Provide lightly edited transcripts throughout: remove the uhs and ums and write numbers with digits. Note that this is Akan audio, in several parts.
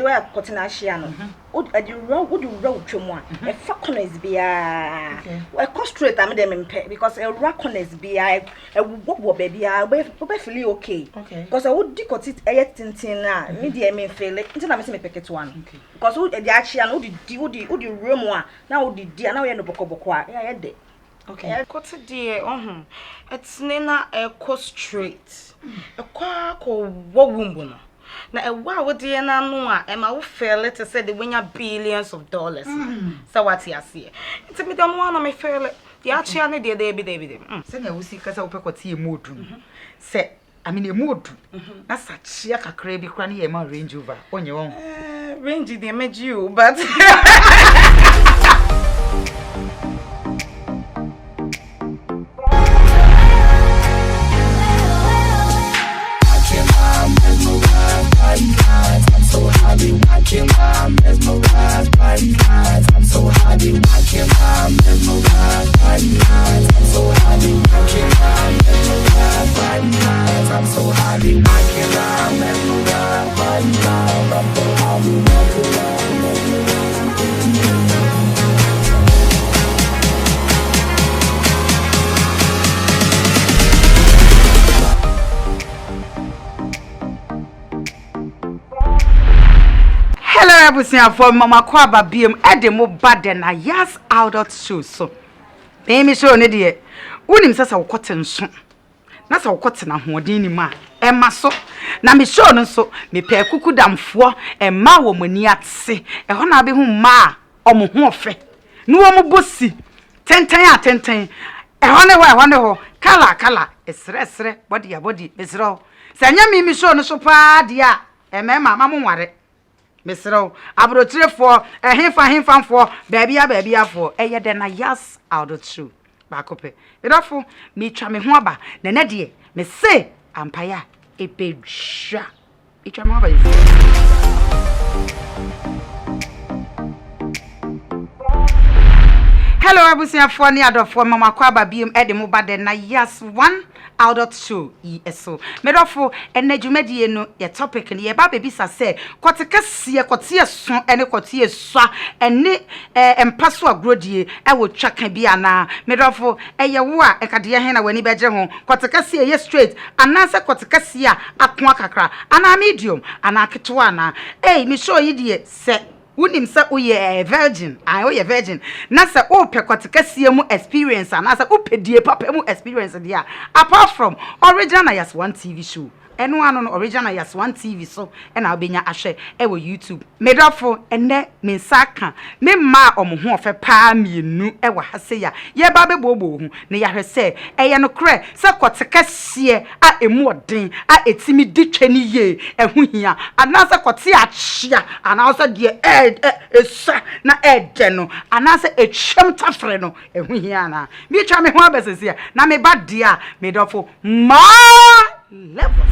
were cutting a shiano. Would you road to one? A falconers be a constrate. I made them impaired because a racconers be a what baby. I will perfectly okay. Because I would decote it a yet tintina, medium in fail it until I miss me pick it one. Because would the action would you room one now would the dear now in the book. I had it. Okay. I got a dear. It's Nina a coast straight. A quack or woman. Now, why would you know? Am I fair? Let us say the winner billions of dollars. So what's your see? It's a bit on one of my fair. The actually, dear David. Say, I will see because I'll pick what you mood. Say, I mean, a mood. That's such a crabby cranny and my Range Rover on your own. Range the image you, but. I'm so happy watching my mesmerized body lines. I'm so happy watching my mesmerized body lines. I'm so happy watching my mesmerized body lines. I'm so happy watching my mesmerized body lines. I'm so happy watching my mesmerized body lines. Hello, everyone from Mama Kwaba BM Edemo Baden Nayas adulthood so. Baby show ne de. Unim sasa wokote nso. Na sa wokote na hoden ni ma. E ma so. Na me show no so me pe kuku damfo e ma wo mani atse. E ho na be hu ma omo ho ofe. Nu wo mo bosi. Tenten. E ho ne ho. Kala. Esre body besro. Sanya mi show no so pa dia. E me ma mo nware. Mesro abrotirefo ehemfa baby afo eye de na yas adulthood bakope edafo me twa me ho aba na na de me se ampaya ebedwa me twa me ho aba Hello abusiafo ni adofo Mama Kwaba BM Edemo Baden Nayas 1 adulthood eso medofo enadwumadie no ye topic ne ye ba bebisa se kotekase kote so ene kote swa ene empaso agrodie e wo twaka bi ana medofo eye wo a ekade ye na wani beje ho kotekase ye straight ana se kotekase a akwa kakra ana medium ana ketwa na me show yi die se Unim sa uye virgin, uye virgin. Nasa upe kwatikasi mu experience, nasa upe die papa mu experience dia. Apart from original Nayas 1 TV show. Eno ano original Nayas 1 TV so ena obenya ahwe ewo YouTube. Medofo ene mensaka me ma omo ho ofe pa mienu ewa hase ya. Ye ba be bobo hu ne ya hwese eye no kre se kwatikase a emu odin a etimi ditwani ye ehu hia. Anasa kwati achia anasa die esa na ede no anasa etwem tafre no ehu hia na. Mi twa me ho abesese na me ba dia medofo ma levels.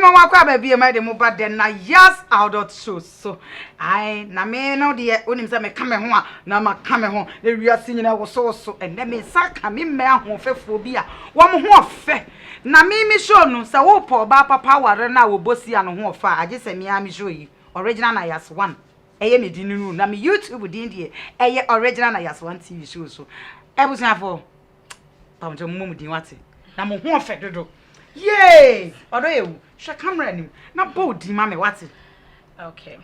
Mama Kwaba BM Edemo Baden Nayas adulthood so ai na me no de onim se me ka me ho a na ma ka me ho na wiase nyina wo so ene me saka me me ahofefo bi a wo mo ho ofe na me show no se wo po ba papa ware na wo bosi ano ho ofa age se me am show yi original Nayas 1 eye me dinunu na me YouTube din de eye original Nayas 1 TV show so ebusuafo pamjo mum din wate na mo ho ofe dodo yay odo yewu she camera nim na body ma me wate okay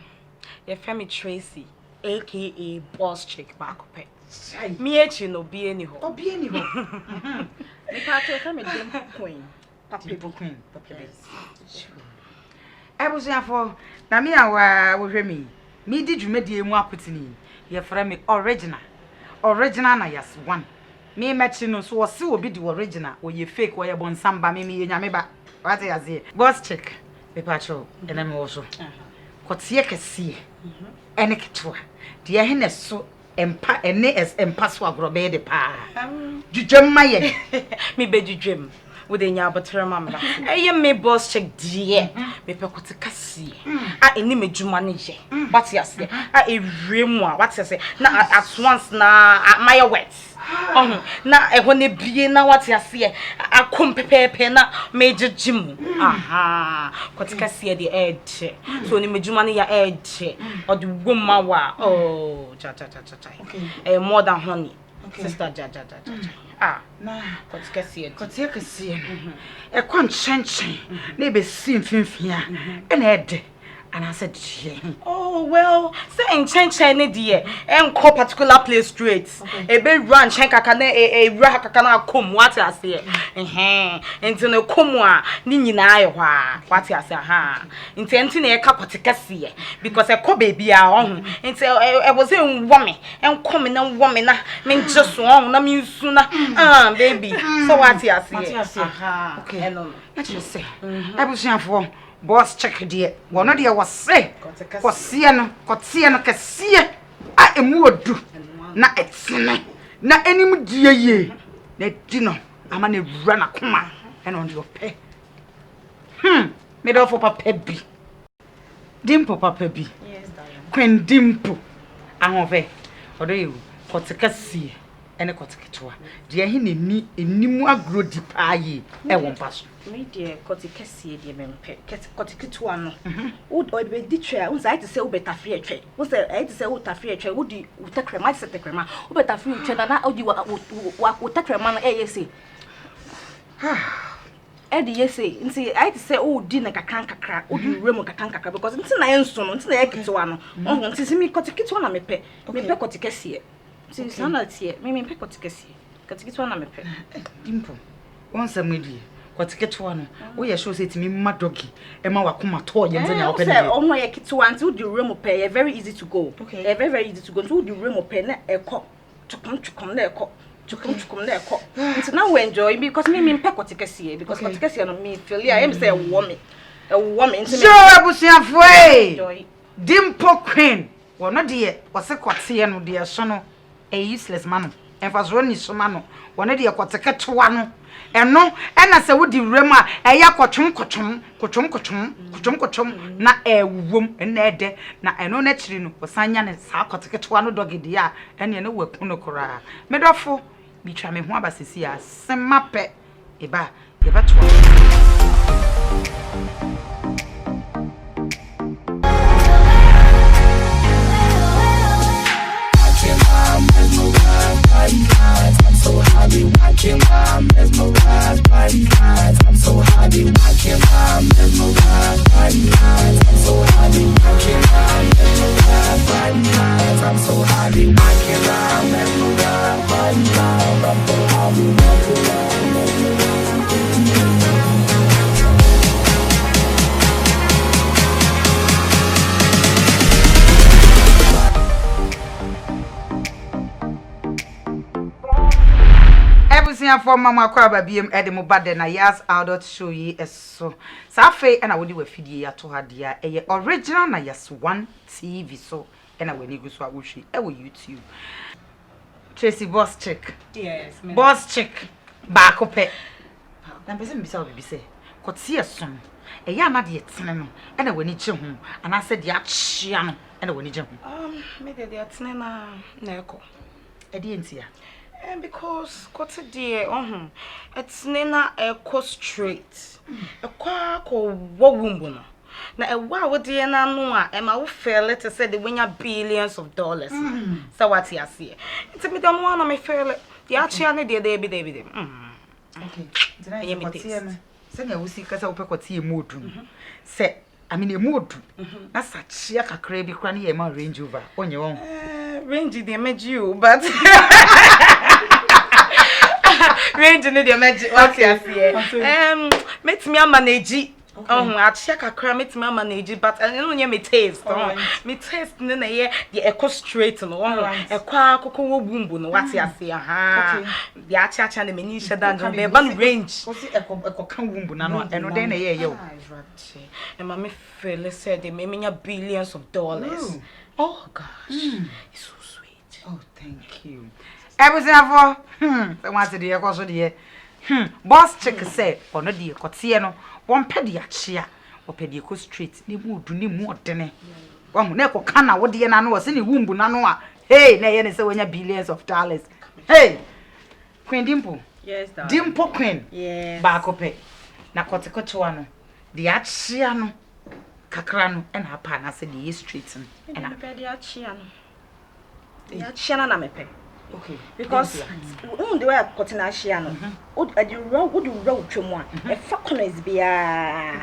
ye Femi Tracy aka boss chick bakope me echi no bi eni ho me pa to Femi dem queen papa queen ebusuafo na me awa wo hwemi me di dwumadi emu akotini ye fra me original Nayas 1 me mechi no so wose obi di original o ye fake wo ye bonsamba me ye nyame ba what ya say boss check me patrol ena me wo so kotie kese ene ketwa de ye hene so empa ene es empa so agrobe de pa djudwem maye me be djudwem with a yabatera mamma. I may boss check dear, me pecote cassie. I any me jumanije. What's your say? I a remoa, what's your say? Now at once now at my wets. Na ehone bie na wate ase akom pepepe na major gym aha kotika se de edge so ni medjuma ne ya edge or the woman wa oh cha okay more than honey sister ja na kotika se e kon chenchen na be sim finfia e na ede. And I said, oh, well, say in Chenchen, dear, and call particular place straight. A big run, Chenkakane, a Rakakana come, what I say, and no comwa, Nina, what I say, ha, intending a cup of ticassia, because I call baby our own, and so I was in woman, and coming on woman, mean just one, I mean sooner, baby, so what I say, okay, let's just say, I was young for. Boss check dear. One of the was say, Cotsiano Cassia. I am wood. Na excellent. Na any dear ye. Let Dino. I'm an run a coma and on your pay. Made off of a pebby. Dimple papa be. Yes, darling. Queen Dimple. I'm over. Or do you? Cotsicassia. And a coticatua. Dear, he need a new agro deep aye. I won't pass. Me dear, coticassia, dear mempe, coticatuano. Would or be ditcher, who's I to say, better free a trade. Was I to say, what a free a trade? Would you take crema, set the crema, who better free trade, and now you would take crema, ASA. Eddie, yes, and see, I to say, oh, dinner can't crack, or you remove a can't crack, because until I am soon, until I get to one. Oh, since me coticatuana, me pay, me coticassia. Since I'm not here, me pick coticassia. Coticatuana, me pay. Dimple, once a media. Coticatuano, we are sure say to me, my doggy, and my wakuma toy, and then I'll pay. Oh, my kit one to the room of pay, very easy to go. Okay, very easy to go to the room of pay, a cop to come there, to come there. So now we enjoy because me pick coticassia, because coticassia on me, Philly, I am say a woman. So I was afraid. Dimple Queen, well, not dear, was a cotiano, dear son, a useless man, and was running so man, one of the coticatuano. And no, and I say, would you rema a ya cochum na a womb and nede, na I know naturally was Sanyan and Sacoticatuano doggy dear, and you know what punocora. Medofo, be charming Wabasisia, Semape, Eba, I'm so happy watching my mesmerized by eyes. I'm so happy watching my mesmerized by eyes. I'm so happy watching my mesmerized by eyes. I'm so happy watching my mesmerized by eyes. I'm so happy watching my mesmerized. For Mama Crabba BM Edimo Bade Nayas adult show ye so. Safe and I would do a video to her dear a original Nayas 1 TV so and I will go so I will see YouTube. Tracy boss chick. Yes, boss chick. Back up it. Then person beside be say, could see a son. A young idiot, and I will need you home. And I said, yeah, and I will need you. Maybe they are Tnena Neko. I didn't see her. And because what's a dear, it's Nena a co straight, a quack or woman. Now, a wow, dear Nanoa, and my fair letter said they win your billions of dollars. So what's your see? It's a bit on one of my fair, the Archiana, dear David. Okay, then I am saying I will see because I'll pick what see a mood. Say, I mean a mood. That's a check a crabby cranny and my Range Rover on your own. Range the image you, but. Range in the magic. Okay. Make me a manage. I check a cram it, my manage, but I don't me taste. Me taste in the year the echo straight and one a quack cocoa boom. What's your see? The arch and the minisha dungeon, the one range. What's it? A cocoa boom, and no then a year. And my fellow said they made me a billions of dollars. Oh gosh, it's so sweet. Oh, thank you. Everything for I wanted the echo, dear. Boss check say ono de kote no won pede achia opede ko straight ni mu du ni mu odene wa hu na ko kana wo de na no se ni wumbu na no a hey na ye ne se wonya billions of dollars hey Queen Dimple. Yes, darling. Dimple Queen. Yes. Ba ko pe na kote ko chwa no de achia no kakra no e na pa na se de straight no e na pe de achia no de achia na mepe. Okay. Because the way I cut in a shiano, would you road to one? A falconers be a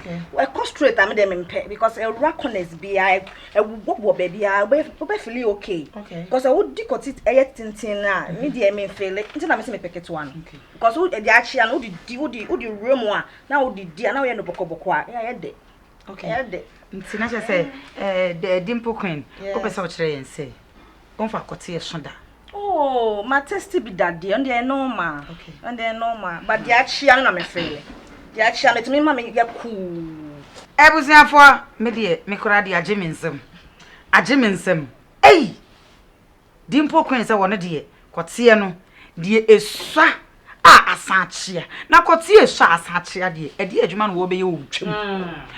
constraight. I made them impaired because a racconers be a wobo baby. I will be okay. Because I would decot it a tintin, media may fail it until I miss me pick it one. Because would the action would you room one now would the dear now in the bocoboqua. I had it. Okay, I had it. Tinasha say, the Dimple Queen, open such and say, on for cotier shunda. Oh, my testy be that dear, and they're normal. Okay. And they're normal. But the action, I'm afraid. The action, let me, mammy, get cool. I was there for me, dear, me corradi a Jiminsum. A Jiminsum. Hey! Dimple Queen's a one, dear. Cotiano, dear is sa. Ah, a sanchia. Now, cotier shas hatchia, dear. A dear Juman will be you.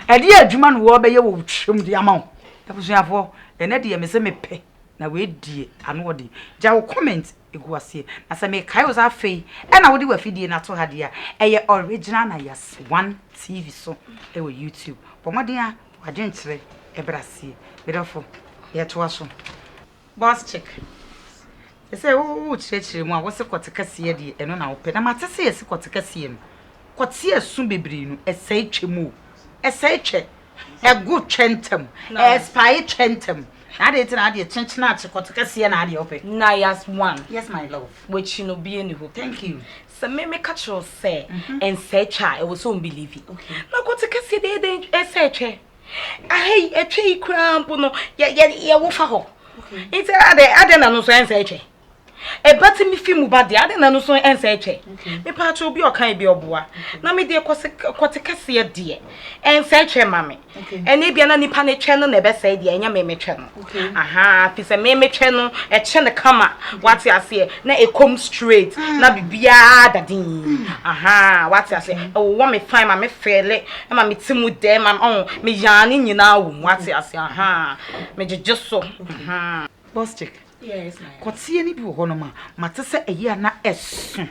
A dear Juman will be you, the amount. I was there for, and a dear Miss Mepe. Na we die ano de ja wo comment eguase na se me kai was afei e na wo de wafidie na to hade a eye original Nayas 1 TV so e wo YouTube pomoden a wagenkere e brase bedofo ye to aso boss check e se wo chirechire mu a wo se kote kase de eno na wo pe na mate se ye se kote kase no kote asu bebri no e sai twemu e sai twe e good chentem e spy chentem I didn't know the attention at Cotica and Adi open. Nayas 1. Yes, my love. Which you know be any hope. Thank you. So me catch you say and say child, I was so believe okay. Now Cotica see they say I hate a tree cramp no ya wofa ho. Okay. It's other no so say e bati mi fi mu ba de ade na no so ensa eche me pa cha obi okan bi oboa na me de kwose kase de ensa eche mame ene bia na nipa ne che no na be sai de enya me che no aha fi se me che no eche ne kama what you say na e come straight na bibia dadin aha what you say o wo me fine ma me fele e ma me timu de ma me yane nyina wo what you say aha me jejeso aha boss check. Yes, ma'am. Kotie ni bi wo no ma mate se eya na esu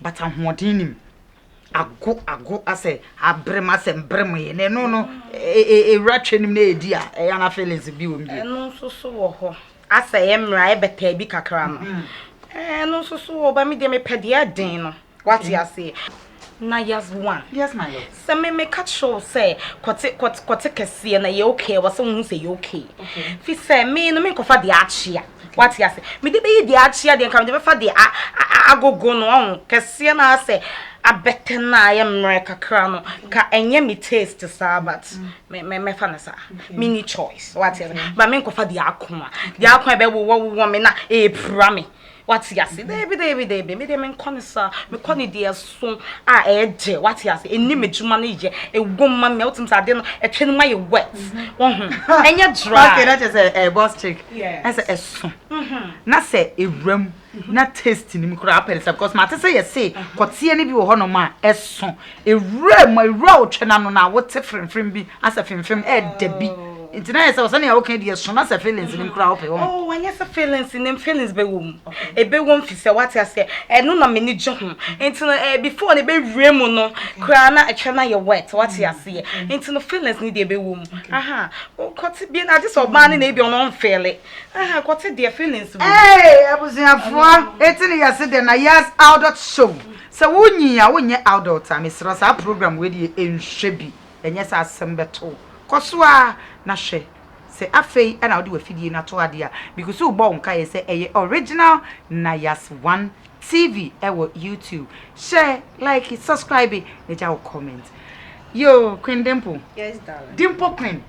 but ahoden nim ago ase abrem ase mbrem ye ne no ratwe nim na edi a eya na feelings bi wo mi eno so wo ho ase ye mra e beta bi kakra no eno so wo ba mi de me pede aden no what you say Nayas 1. Yes, my love. So me catch show say kote kese na ye okay was so say you okay. Fi say me no me ko fa de achia. What you say? Me de be de achia de kam de be fa de agogo no on kese na say abete na ye mre kakra no ka enye me taste sabat me fa na sa mini choice what you say? But me ko fa de akoma. De akoma be wo me na e pra me. What you say? Baby, me dem konisa, me koni dia so eje. What you say? Eni medjuma na je, e gomma me utim sa de no, e twenu ma ye wet. Enya dry. Okay, that is a boss chick. Yes. That's a so. Na say ewram, na taste ni mkura apelisa because mate say ye say, kotie ni bi wo ho no ma eso. Ewram, ewra otwena no na wote frem bi, asa frem debi. It's nice. I was saying, okay, dear, so not a feelings in crowd. Oh, when yes, a feelings in them feelings be womb. A be womb fi say what I say. And no na many john. Into before the be remono, crana a chana your wet. What you say. Into the feelings need be womb. Aha. Oh, cut it being I just or man in be on unfairly. Aha, cut it their feelings. Hey, I was in a for 18 years said the Nayas adult show. So when you adult time, Miss Rosa program with you in Shebi. And yes, I sembeto. Koswa na hwe se afei ana odi wafidie na to ade a because u bo nka ye se eye original Nayas 1 TV ewo YouTube share like subscribe e ja comment yo Queen Dimple. Yes darling. Dimple Queen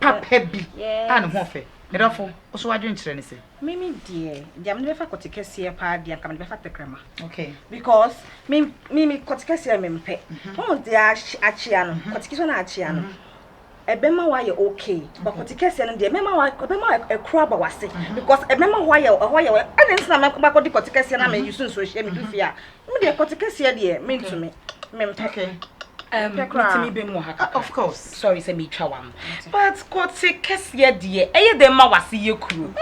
papa bi ana ho fe me dofo oso wadwen kire ne se mimi die jam ne be fa kotikese pa dia kam ne be fa tekrema okay because mimi kotikese me mpe o de achia no kotikese na achia no ebema wa ye okay but kotikese no de ebema e kro aba wase because ebema wa ye and ntina me ba kotikese na me use social media fia me de kotikese de me ntumi me okay. Of course. Sorry, say me chawam. But kotikese de eye ma wase ye kru.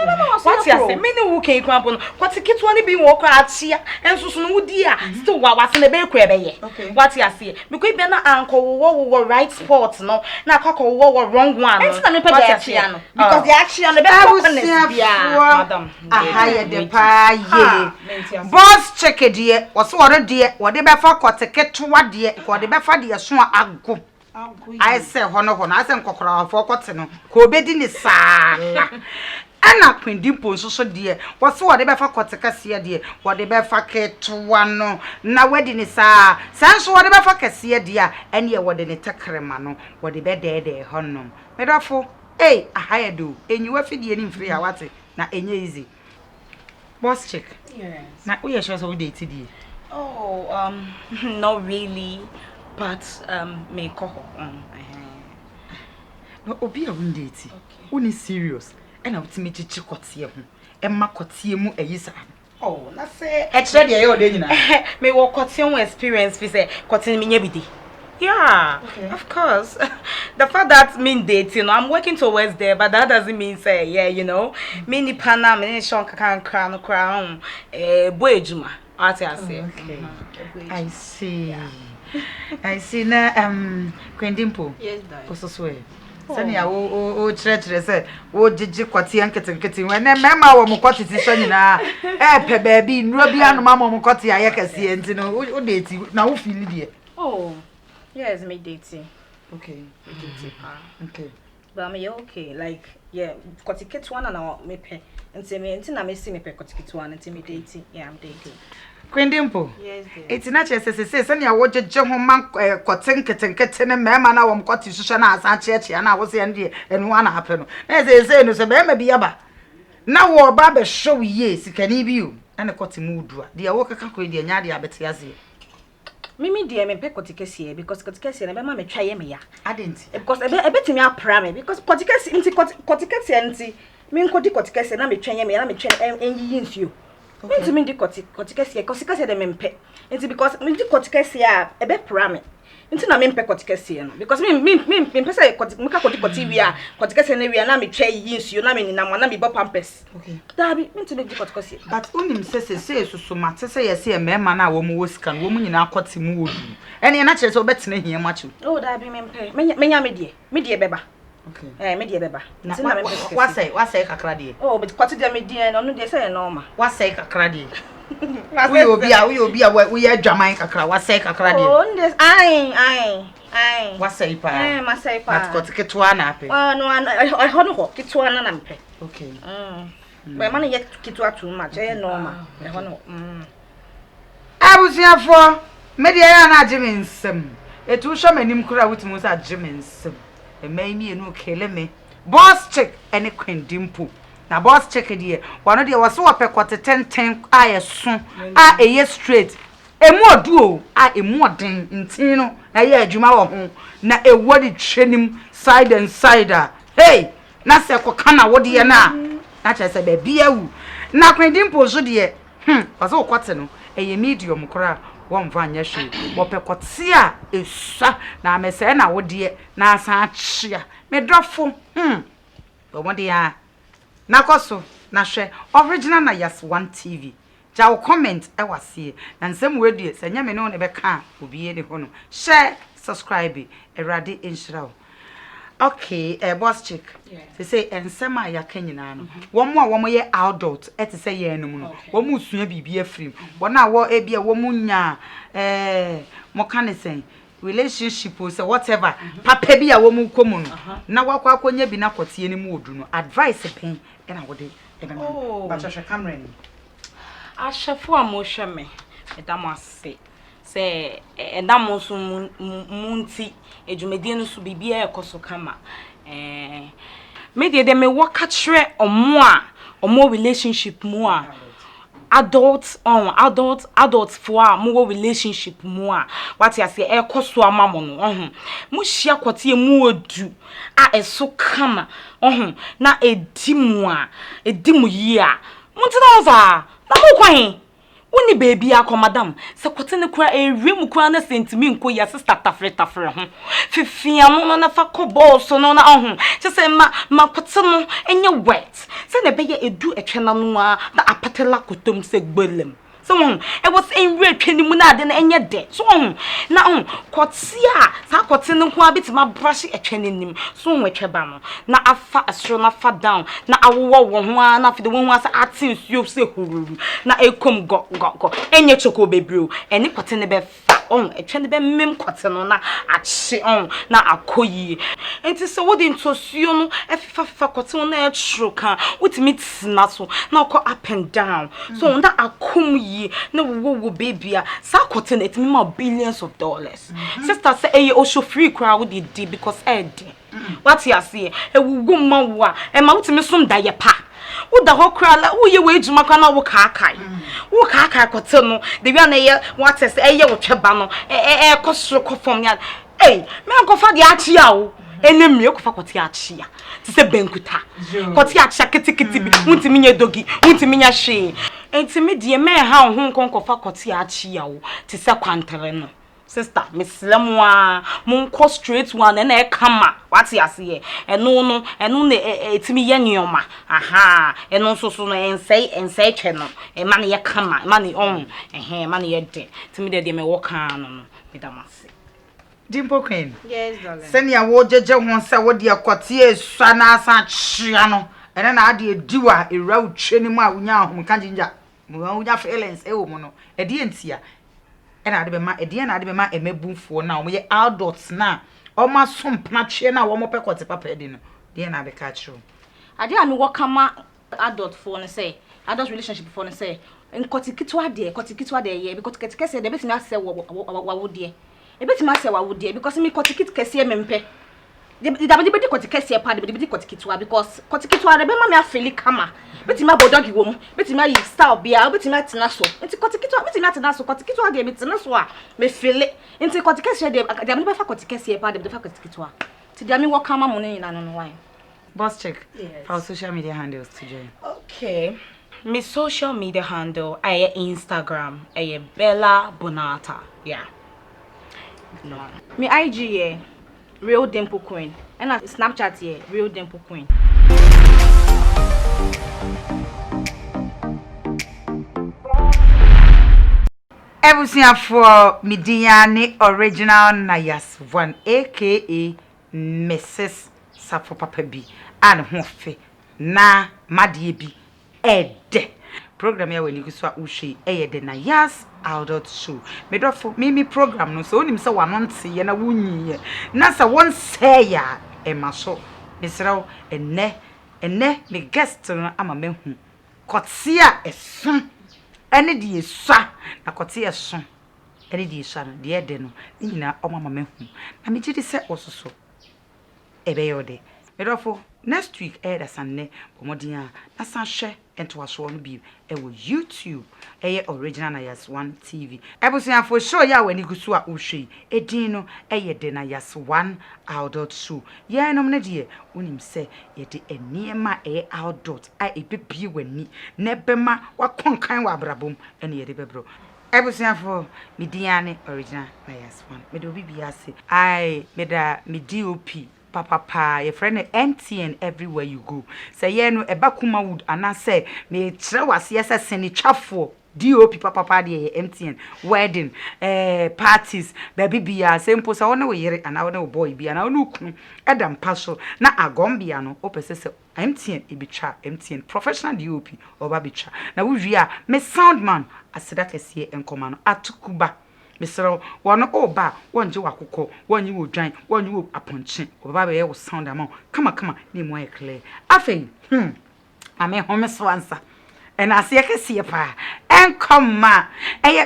What you say? Me no wo kan kwan pon. Kotikese woni bi wo kwa atia ensusu no wudi a still wa wase na be kru ebe ye. What you say? Because be na anko wo right spot no na akoko wo wrong one. Entina me pe de atia no. Because the action no be honest bia. Madam. Aha de pa ye. Boss check de wo so wore de wo de be fa kotikese wa de wo de be fa de so ago. I say hono I say nkokora afọ kote no ko obedi ni saa ana kwendimpo so de wo so wo de be fa kotikese de wo de be fa ketwa no na wedi ni saa sanso wo de be fa kese de a ene ye wo de ne tekrema no wo de be de honom medafo ahaya do enyiwa fidie ni mfiri ya wate na enye easy boss check Yes. na we sure so we date die Oh, not really, but me ko no obi a won date uni serious na wotimi chichi kotie ho emma kotie mu ayisa oh na say e kire de ye o de nyina me wo kotie one experience fi say kotie me nya bidi. Yeah, of course. The fact that me dating, I'm working towards there, but that doesn't mean say me ni pana me shon kan crown boy juma. I say. I see. I see na kwendimpo. Yes, dad. Ososwe. Sani ya o chire say o jiji kwati anketenkete we na mema wo mkwati so nyina pe baabi nro bi anu mama mkwati aye kase enti no o date na wo feel die. Oh. Yes, me dating. Okay. Okay. But I'm okay. Like, yeah, kotikete one na me pe. Nti na me see me pe kotikete one nti me dating. Yeah, I'm dating. Kwendimpo. Yes, dear. Eti na chese se na wo jeje ho man kotenketenkete ne mema na wo mkwati hwehwe na asa cheche na wo se ende enu ana hape no. Na se no se mema bi yaba. Na wo ba be show ye sikani bi o. Ana kwati mu udua. De wo kaka ko de nya de abete ase. Mimi dear me pe kotikese because kotikese na be ma me twa ye me ya. Adenti. Because ebetimi apra me because kotikese kotikese nti me nkodi kotikese na me twa ye me ya na me twa enyi nsuo. Nti me ndi kotikese de me mpe. Nti because me ndi kotikese a ebe pra me. Nti na me mpe kotikese no because me pese kotika koti wi a kotikese na wi na me twa yi nsuo na me ninam na me bo pampers. Okay. Dabi me nti me ndi kotikese. But unim se susu mate se yesi e mema na wo mu wosika wo mu nyina akoti mu odu. Ene na kire se obetene hia machu. Oh dabi me mpe. Menya me die beba. Okay. Me die beba. Nti na me mpe. Wasai kakra die. Oh but koti dia me die no dey say normal. Wasai kakra die. We obi a we adwaman kakra wasai kakra die. Oh ndes ai. Wasai pa. Masai pa. But kotiketwa na ape. No I hono ho kitwa na mpe. Okay. But man yet kitwa too much. Normal. I hono. Abusiafo media ya na agye nsem. Etu hwe manim kura wutimu sa agye nsem. Emai mi enu kele me. Boss check ene kwendimpo. Na boss check die. Wano de wo so opekote 10 a yeso a eye straight. Emu oduo a emu oden ntin no na ye adwuma wo ho na ewo de twenim side and side. Hey, na se koka na wo de na chese be bia wu. Na kwendimpo so de waso kote no eye medium kora wo mfa anya hwe wo pekote a esua na amese na wo de na asa achia medrofo wo de ya na koso na hwe original Nayas 1 TV ja wo comment e wase na nsem we due sanya me no ne be ka obi ne ho no share subscribe erade inshira. Okay, boss chick. They say ensem a yaka nyina no. Wo mo a wo mo ye adult ete say ye enum no. Wo mo sua bibia frim. Wo na wo e bia wo mo nya mo kan sen relationship or whatever. Papa bia wo mo komu no. Na wakwa akonya bi na kotie ne mu odu no. Advice pen e na wo de. Oh, but your camera ni. Ashafo amoshe me. Edamo ase. Se edamo so munti ejumedie no so bibia ekoso kama. Me de me waka kire omo relationship mu a adults for more relationship more what you say e koso amamo no mo hia kote mu odu eso kama na edimu yi a muntina oza na mo kwan Uni baby ako madam se kote ne kura ewem kura na sentimi nko ya sister tafre ho fifia mo na fa kobo so no na se se ma kote no enye wet se na beye edu etwena no a na apatela kotom se gbolem so it was in real twani mu na de na enye de so na kote a sa kote no ko abitima brush etwene nim so wetweba no na afa asro na fa down na awowo wo ho a na fide wo ho asa atin suo se horuru na ekom go enye choko bebro eni kote ne be fa etwene be mem kote no na achi na akoyi enti so wodi ntosuo no efifa kote no na etro kan wotimi tsina so na ko up and down so nda akom yi na wo baby a sa kote na etimi ma billions of dollars sister say eye o show free crowd di because what you say e wugu ma wo a e ma wotimi som da ye pa wo da ho kra la wo ye we ejuma kwa na wo kaakai kote no de wi na ye what say eye wo tweba no kosoro kofom ya me ankofa de achi a wo enemi ekofa kote achi a ti se benkuta kote achi kitikiti bi wuntimi nya dogi wuntimi nya hwe entimi de me ha ho nkonkofa kote achi a wo ti se kwantere no sister mislemwa mun ko straight one na e kama what you say eno na etimi ye nyoma eno so no ensei twe no e ma na ye kama ma na ma na ye de timi de me wo kan no me da mase Dimple Queen. Yes darling. Senia wo jeje ho se wo de akote esua na asa chia no ene na ade ediwa ewra utwani mu a wonya ahom ka jinja mu wonya feelings e wo mu no e de entia ena ade be ma emebunfo na omo ye adults na omo sompna twe na wo mo pekote papa edi no de na be ka chiro ade a me wo kama adult for no say adult relationship for no say kotikitwa de ye because ketikese de betimi ase wo de e betimi ase wo de because me kotikit kese mempe de be kotikese pa de be kotikitwa because kotikitwa de be ma me afeli kama betimi abodogi wo mu betimi ayi style bia betimi atena so enti kotikitwa betimi atena so kotikitwa de betena so a me fele enti kotikese de me be fa kotikese pa de fa kotikitwa ti de me wo kama mo ne no why boss check yes. Our social media handles to join. Okay. My social media handle I Instagram I Bella Bonata. Yeah. No. My IG Real Dimple Queen. And Snapchat Real Dimple Queen. Everything for Midiani original Nayas one aka Mrs. Safo Papa B and Hofe na madie bi ede program ya weni kuswa ushi de Nayas adult show medofo mimi program no so onim se wanonte ye na wunyi na sa won say ya emaso misrawo enne me guest no ama mehu kotia esun ene die esua na kotia esun ene die esua no de ede no nyina omama mehu na me gidi se ososo ebeyode medofo next week da sanne bomodin na san hwe ento aso no bi wo YouTube original Nayas 1 TV ebusia for show ya wani gusu a uhwe edin no de Nayas 1 adult show ye nom ne de unim se ye de eniema adult ebebie wani na bema wakonkan wa abrabom ene ye de bebro ebusia for midiane original Nayas 1 me do bibia se me da me DOP papa your friend MTN everywhere you go say ye no ebakuma wood ana say me kire wase yesa seni twafo DOP papa de MTN wedding parties baby bia sempo say wona we yere ana wona boy bia na wona ukunu edam paso na agombia no opese se MTN ebitwa MTN professional DOP oba bitwa na wo wi a me sound man aseda kese enkoma no atukuba Mr. One oba, one Jew akoko, one you drank, one you aponche, or Baba will sound amount. Come on, name more clear. I think, I may home answer. And I see I can see a pa. enkoma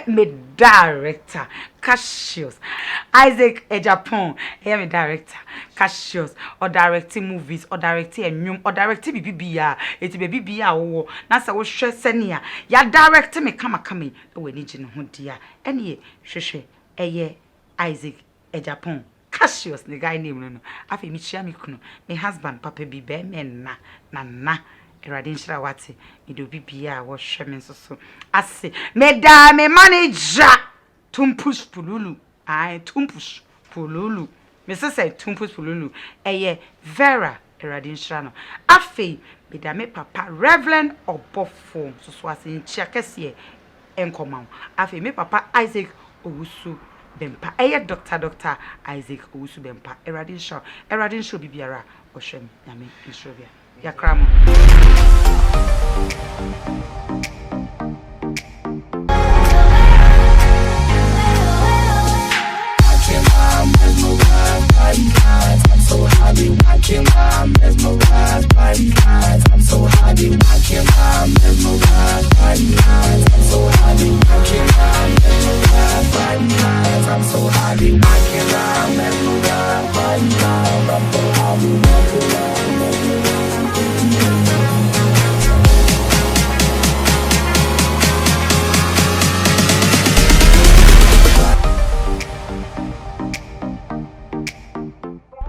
me director Cassius Isaac Ejapon me director Cassius or directing movies or directing enyum or directing bibia eti bibia wo na se wo hwe senia ya direct me kama we ni gine ho dia ene hwehwe Isaac Ejapon Cassius the guy name no afi mi chia mi kunu my husband papa bi be me na Erade nshira wate me do bibia wo hwe me so ase me da me manager Tumpus Pululu Tumpus Pululu me say Tumpus Pululu Vera Erade nshira no afi me da me papa Reverend Obofo so ase nchia kese enkoma afi me papa Isaac Owusu Bempa Dr. Isaac Owusu Bempa Erade nshira bibiara wo hwe me nyame nshira bia yakramo